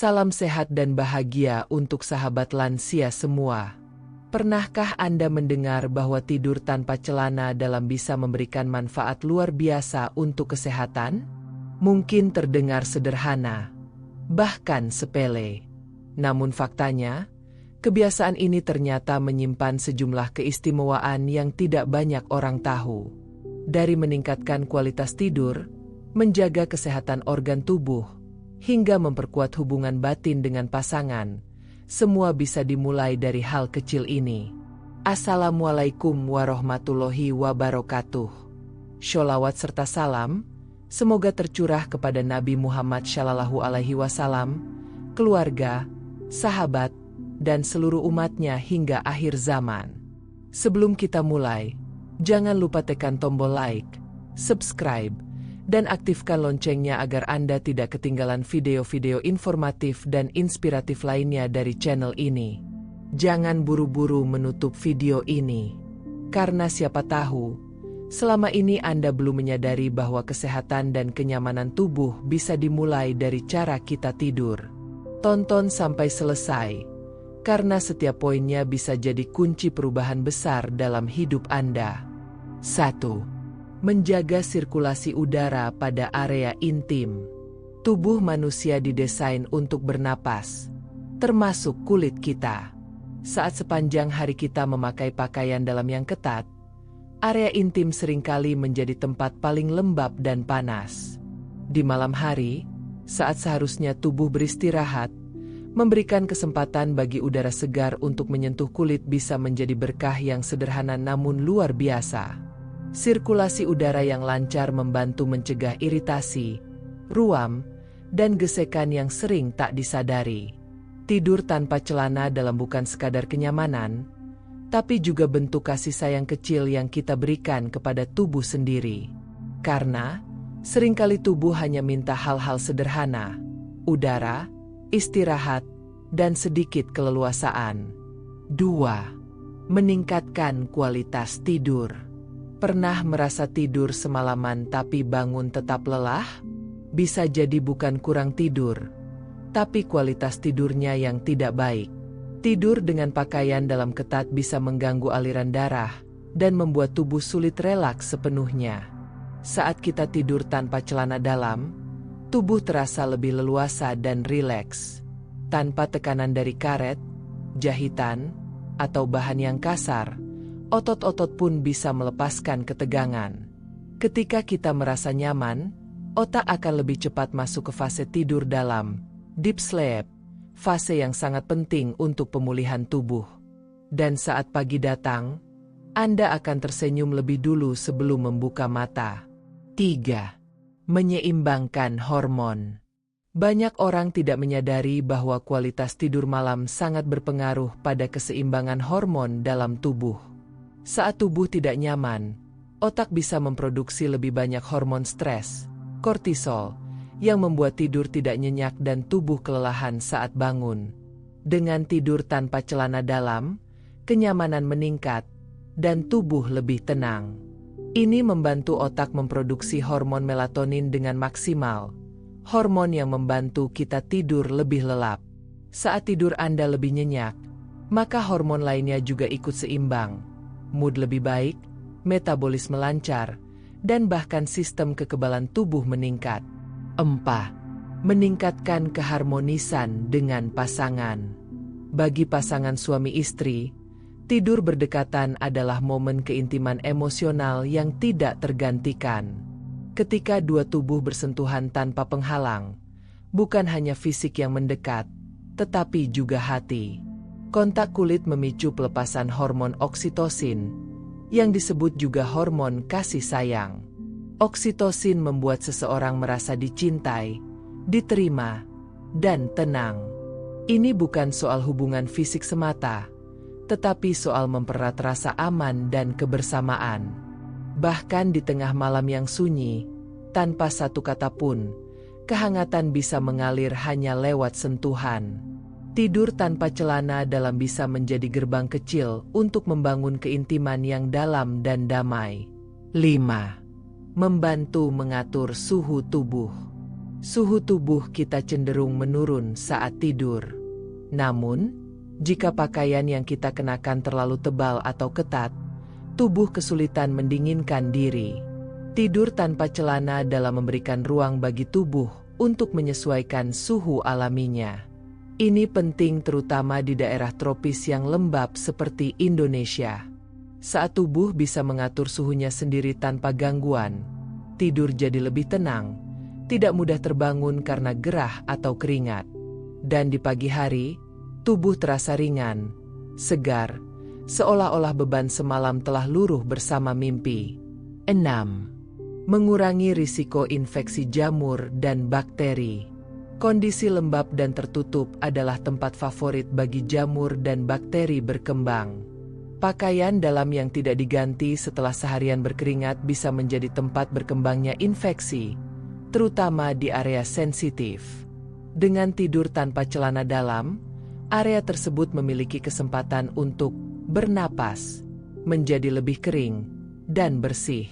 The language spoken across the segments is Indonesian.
Salam sehat dan bahagia untuk sahabat lansia semua. Pernahkah Anda mendengar bahwa tidur tanpa celana dalam bisa memberikan manfaat luar biasa untuk kesehatan? Mungkin terdengar sederhana, bahkan sepele. Namun faktanya, kebiasaan ini ternyata menyimpan sejumlah keistimewaan yang tidak banyak orang tahu. Dari meningkatkan kualitas tidur, menjaga kesehatan organ tubuh, hingga memperkuat hubungan batin dengan pasangan, semua bisa dimulai dari hal kecil ini. Assalamualaikum warahmatullahi wabarakatuh. Sholawat serta salam, semoga tercurah kepada Nabi Muhammad SAW, keluarga, sahabat, dan seluruh umatnya hingga akhir zaman. Sebelum kita mulai, jangan lupa tekan tombol like, subscribe, dan aktifkan loncengnya agar Anda tidak ketinggalan video-video informatif dan inspiratif lainnya dari channel ini. Jangan buru-buru menutup video ini, karena siapa tahu, selama ini Anda belum menyadari bahwa kesehatan dan kenyamanan tubuh bisa dimulai dari cara kita tidur. Tonton sampai selesai, karena setiap poinnya bisa jadi kunci perubahan besar dalam hidup Anda. 1. Menjaga sirkulasi udara pada area intim. Tubuh manusia didesain untuk bernapas, termasuk kulit kita. Saat sepanjang hari kita memakai pakaian dalam yang ketat, area intim seringkali menjadi tempat paling lembab dan panas. Di malam hari, saat seharusnya tubuh beristirahat, memberikan kesempatan bagi udara segar untuk menyentuh kulit bisa menjadi berkah yang sederhana namun luar biasa. Sirkulasi udara yang lancar membantu mencegah iritasi, ruam, dan gesekan yang sering tak disadari. Tidur tanpa celana dalam bukan sekadar kenyamanan, tapi juga bentuk kasih sayang kecil yang kita berikan kepada tubuh sendiri. Karena, seringkali tubuh hanya minta hal-hal sederhana, udara, istirahat, dan sedikit keleluasaan. 2. Meningkatkan kualitas tidur. Pernah merasa tidur semalaman tapi bangun tetap lelah? Bisa jadi bukan kurang tidur, tapi kualitas tidurnya yang tidak baik. Tidur dengan pakaian dalam ketat bisa mengganggu aliran darah dan membuat tubuh sulit relaks sepenuhnya. Saat kita tidur tanpa celana dalam, tubuh terasa lebih leluasa dan rileks. Tanpa tekanan dari karet, jahitan, atau bahan yang kasar, otot-otot pun bisa melepaskan ketegangan. Ketika kita merasa nyaman, otak akan lebih cepat masuk ke fase tidur dalam, deep sleep, fase yang sangat penting untuk pemulihan tubuh. Dan saat pagi datang, Anda akan tersenyum lebih dulu sebelum membuka mata. 3. Menyeimbangkan hormon. Banyak orang tidak menyadari bahwa kualitas tidur malam sangat berpengaruh pada keseimbangan hormon dalam tubuh. Saat tubuh tidak nyaman, otak bisa memproduksi lebih banyak hormon stres, kortisol, yang membuat tidur tidak nyenyak dan tubuh kelelahan saat bangun. Dengan tidur tanpa celana dalam, kenyamanan meningkat, dan tubuh lebih tenang. Ini membantu otak memproduksi hormon melatonin dengan maksimal, hormon yang membantu kita tidur lebih lelap. Saat tidur Anda lebih nyenyak, maka hormon lainnya juga ikut seimbang. Mood lebih baik, metabolisme lancar, dan bahkan sistem kekebalan tubuh meningkat. 4. Meningkatkan keharmonisan dengan pasangan. Bagi pasangan suami istri, tidur berdekatan adalah momen keintiman emosional yang tidak tergantikan. Ketika dua tubuh bersentuhan tanpa penghalang, bukan hanya fisik yang mendekat, tetapi juga hati. Kontak kulit memicu pelepasan hormon oksitosin, yang disebut juga hormon kasih sayang. Oksitosin membuat seseorang merasa dicintai, diterima, dan tenang. Ini bukan soal hubungan fisik semata, tetapi soal mempererat rasa aman dan kebersamaan. Bahkan di tengah malam yang sunyi, tanpa satu kata pun, kehangatan bisa mengalir hanya lewat sentuhan. Tidur tanpa celana dalam bisa menjadi gerbang kecil untuk membangun keintiman yang dalam dan damai. 5. Membantu mengatur suhu tubuh. Suhu tubuh kita cenderung menurun saat tidur. Namun, jika pakaian yang kita kenakan terlalu tebal atau ketat, tubuh kesulitan mendinginkan diri. Tidur tanpa celana dalam memberikan ruang bagi tubuh untuk menyesuaikan suhu alaminya. Ini penting terutama di daerah tropis yang lembab seperti Indonesia. Saat tubuh bisa mengatur suhunya sendiri tanpa gangguan, tidur jadi lebih tenang, tidak mudah terbangun karena gerah atau keringat. Dan di pagi hari, tubuh terasa ringan, segar, seolah-olah beban semalam telah luruh bersama mimpi. 6. Mengurangi risiko infeksi jamur dan bakteri. Kondisi lembab dan tertutup adalah tempat favorit bagi jamur dan bakteri berkembang. Pakaian dalam yang tidak diganti setelah seharian berkeringat bisa menjadi tempat berkembangnya infeksi, terutama di area sensitif. Dengan tidur tanpa celana dalam, area tersebut memiliki kesempatan untuk bernapas, menjadi lebih kering, dan bersih.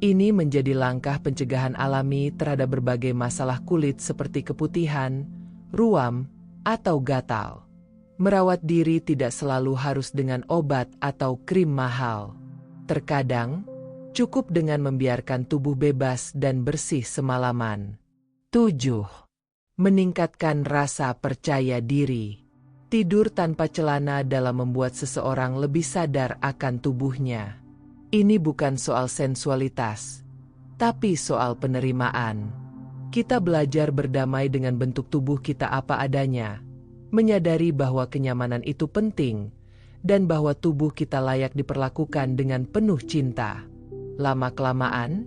Ini menjadi langkah pencegahan alami terhadap berbagai masalah kulit seperti keputihan, ruam, atau gatal. Merawat diri tidak selalu harus dengan obat atau krim mahal. Terkadang, cukup dengan membiarkan tubuh bebas dan bersih semalaman. 7. Meningkatkan rasa percaya diri. Tidur tanpa celana dalam membuat seseorang lebih sadar akan tubuhnya. Ini bukan soal sensualitas, tapi soal penerimaan. Kita belajar berdamai dengan bentuk tubuh kita apa adanya, menyadari bahwa kenyamanan itu penting, dan bahwa tubuh kita layak diperlakukan dengan penuh cinta. Lama-kelamaan,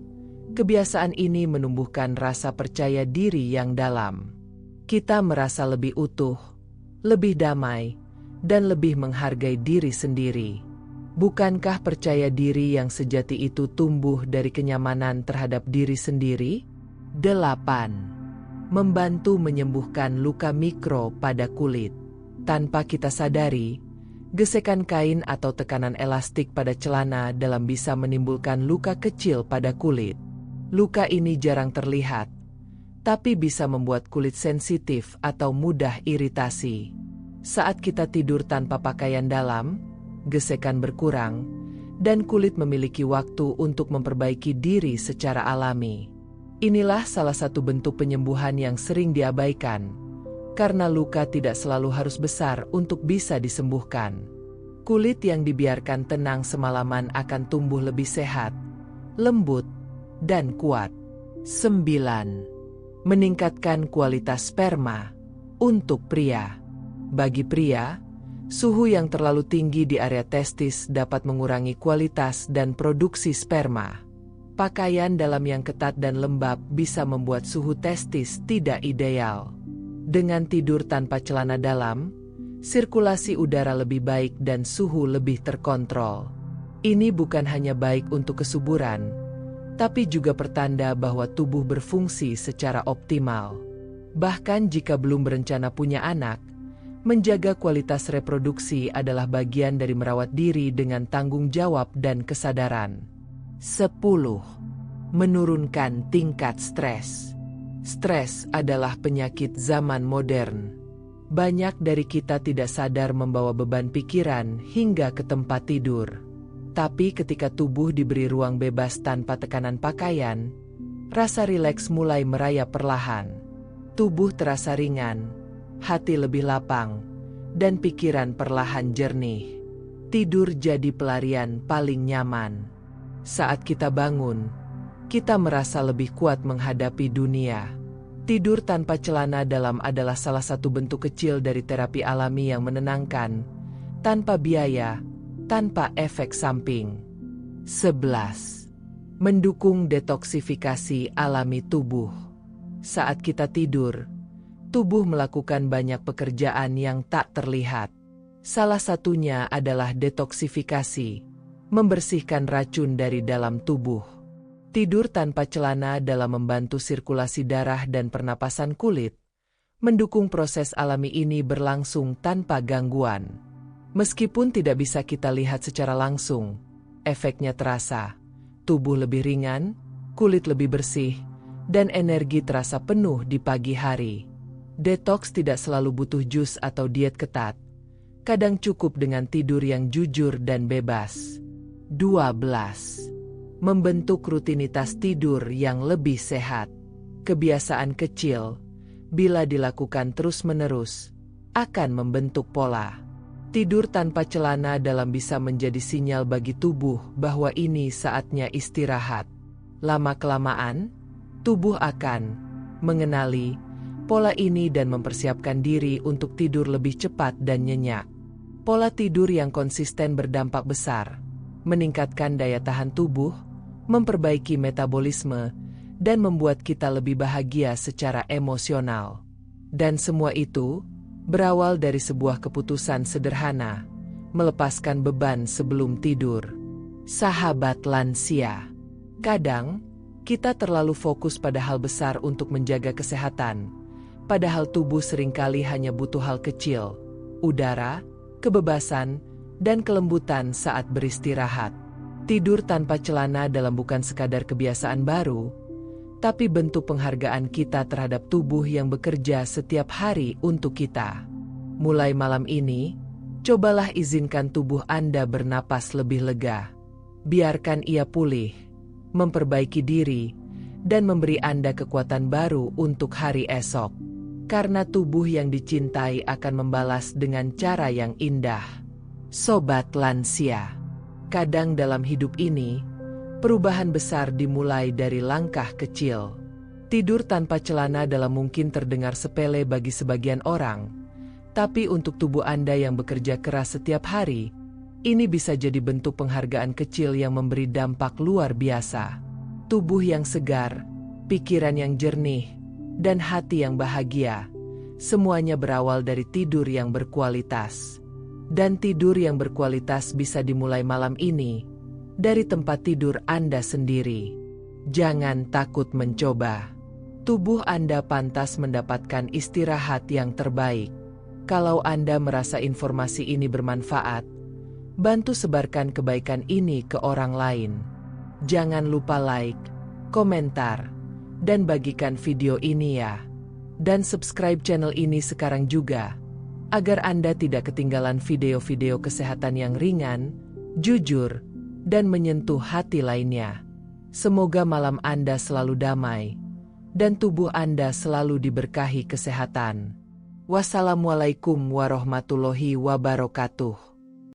kebiasaan ini menumbuhkan rasa percaya diri yang dalam. Kita merasa lebih utuh, lebih damai, dan lebih menghargai diri sendiri. Bukankah percaya diri yang sejati itu tumbuh dari kenyamanan terhadap diri sendiri? 8. Membantu menyembuhkan luka mikro pada kulit. Tanpa kita sadari, gesekan kain atau tekanan elastik pada celana dalam bisa menimbulkan luka kecil pada kulit. Luka ini jarang terlihat, tapi bisa membuat kulit sensitif atau mudah iritasi. Saat kita tidur tanpa pakaian dalam, gesekan berkurang, dan kulit memiliki waktu untuk memperbaiki diri secara alami. Inilah salah satu bentuk penyembuhan yang sering diabaikan, karena luka tidak selalu harus besar untuk bisa disembuhkan. Kulit yang dibiarkan tenang semalaman akan tumbuh lebih sehat, lembut, dan kuat. 9. Meningkatkan kualitas sperma. Untuk pria. Bagi pria, suhu yang terlalu tinggi di area testis dapat mengurangi kualitas dan produksi sperma. Pakaian dalam yang ketat dan lembab bisa membuat suhu testis tidak ideal. Dengan tidur tanpa celana dalam, sirkulasi udara lebih baik dan suhu lebih terkontrol. Ini bukan hanya baik untuk kesuburan, tapi juga pertanda bahwa tubuh berfungsi secara optimal. Bahkan jika belum berencana punya anak, menjaga kualitas reproduksi adalah bagian dari merawat diri dengan tanggung jawab dan kesadaran. 10. Menurunkan tingkat stres. Stres adalah penyakit zaman modern. Banyak dari kita tidak sadar membawa beban pikiran hingga ke tempat tidur. Tapi ketika tubuh diberi ruang bebas tanpa tekanan pakaian, rasa rileks mulai merayap perlahan. Tubuh terasa ringan, hati lebih lapang, dan pikiran perlahan jernih. Tidur jadi pelarian paling nyaman. Saat kita bangun, kita merasa lebih kuat menghadapi dunia. Tidur tanpa celana dalam adalah salah satu bentuk kecil dari terapi alami yang menenangkan, tanpa biaya, tanpa efek samping. 11. Mendukung detoksifikasi alami tubuh. Saat kita tidur, tubuh melakukan banyak pekerjaan yang tak terlihat. Salah satunya adalah detoksifikasi, membersihkan racun dari dalam tubuh. Tidur tanpa celana dalam membantu sirkulasi darah dan pernapasan kulit, mendukung proses alami ini berlangsung tanpa gangguan. Meskipun tidak bisa kita lihat secara langsung, efeknya terasa. Tubuh lebih ringan, kulit lebih bersih, dan energi terasa penuh di pagi hari. Detox tidak selalu butuh jus atau diet ketat. Kadang cukup dengan tidur yang jujur dan bebas. 12. Membentuk rutinitas tidur yang lebih sehat. Kebiasaan kecil, bila dilakukan terus-menerus, akan membentuk pola. Tidur tanpa celana dalam bisa menjadi sinyal bagi tubuh bahwa ini saatnya istirahat. Lama-kelamaan, tubuh akan mengenali pola ini dan mempersiapkan diri untuk tidur lebih cepat dan nyenyak. Pola tidur yang konsisten berdampak besar, meningkatkan daya tahan tubuh, memperbaiki metabolisme, dan membuat kita lebih bahagia secara emosional. Dan semua itu berawal dari sebuah keputusan sederhana, melepaskan beban sebelum tidur. Sahabat lansia, kadang kita terlalu fokus pada hal besar untuk menjaga kesehatan, padahal tubuh seringkali hanya butuh hal kecil, udara, kebebasan, dan kelembutan saat beristirahat. Tidur tanpa celana dalam bukan sekadar kebiasaan baru, tapi bentuk penghargaan kita terhadap tubuh yang bekerja setiap hari untuk kita. Mulai malam ini, cobalah izinkan tubuh Anda bernapas lebih lega. Biarkan ia pulih, memperbaiki diri, dan memberi Anda kekuatan baru untuk hari esok. Karena tubuh yang dicintai akan membalas dengan cara yang indah. Sobat lansia, kadang dalam hidup ini, perubahan besar dimulai dari langkah kecil. Tidur tanpa celana dalam mungkin terdengar sepele bagi sebagian orang, tapi untuk tubuh Anda yang bekerja keras setiap hari, ini bisa jadi bentuk penghargaan kecil yang memberi dampak luar biasa. Tubuh yang segar, pikiran yang jernih, dan hati yang bahagia, semuanya berawal dari tidur yang berkualitas. Dan tidur yang berkualitas bisa dimulai malam ini, dari tempat tidur Anda sendiri. Jangan takut mencoba. Tubuh Anda pantas mendapatkan istirahat yang terbaik. Kalau Anda merasa informasi ini bermanfaat, bantu sebarkan kebaikan ini ke orang lain. Jangan lupa like, komentar, dan bagikan video ini ya. Dan subscribe channel ini sekarang juga, agar Anda tidak ketinggalan video-video kesehatan yang ringan, jujur, dan menyentuh hati lainnya. Semoga malam Anda selalu damai, dan tubuh Anda selalu diberkahi kesehatan. Wassalamualaikum warahmatullahi wabarakatuh.